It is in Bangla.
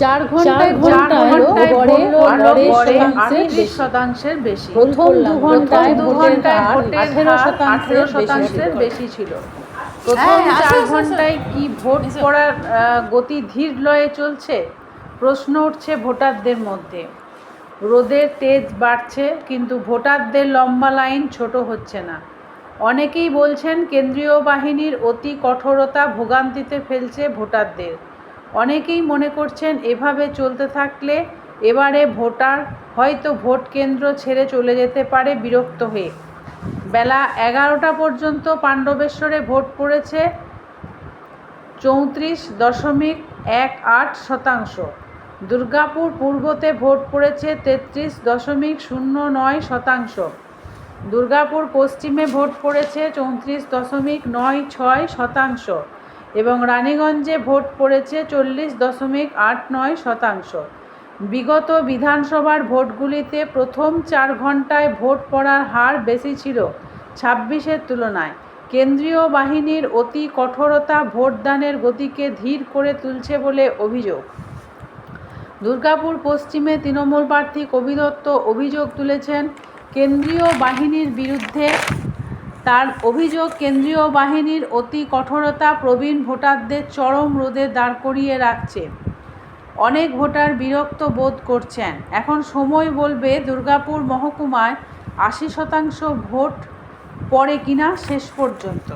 4 ঘন্টায় গড়ে 38% বেশি। প্রথম 2 ঘন্টায় ভোটের হার 18% বেশি ছিল। প্রথম 4 ঘন্টায় কি ভোট পড়ার গতি ধীর লয়ে চলছে? প্রশ্ন উঠছে ভোটারদের মধ্যে। রোদের তেজ বাড়ছে, কিন্তু ভোটারদের লম্বা লাইন ছোট হচ্ছে না। অনেকেই বলছেন কেন্দ্রীয় বাহিনীর অতি কঠোরতা ভোগান্তিতে ফেলছে ভোটারদের। অনেকেই মনে করছেন এভাবে চলতে থাকলে এবারে ভোটার হয়তো ভোট কেন্দ্র ছেড়ে চলে যেতে পারে বিরক্ত হয়ে। বেলা 11টা পর্যন্ত পাণ্ডবেশ্বরে ভোট পড়েছে 34.18%। দুর্গাপুর পূর্বতে ভোট পড়েছে 33.09%। দুর্গাপুর পশ্চিমে ভোট পড়েছে 34.96% এবং রানীগঞ্জে ভোট পড়েছে 40.89%। বিগত বিধানসভার ভোটগুলিতে প্রথম 4 ঘন্টায় ভোট পড়ার হার বেশি ছিল 26-এর তুলনায়। কেন্দ্রীয় বাহিনীর অতি কঠোরতা ভোটদানের গতিকে ধীর করে তুলছে বলে অভিযোগ। দুর্গাপুর পশ্চিমে তৃণমূল প্রার্থী কবি দত্ত অভিযোগ তুলেছেন কেন্দ্রীয় বাহিনীর বিরুদ্ধে। তার অভিযোগ, কেন্দ্রীয় বাহিনীর অতি কঠোরতা প্রবীণ ভোটারদের চরম রোদে দাঁড় করিয়ে রাখছে। অনেক ভোটার বিরক্ত বোধ করছেন। এখন সময় বলবে দুর্গাপুর মহকুমায় 80% ভোট পড়ে কিনা শেষ পর্যন্ত।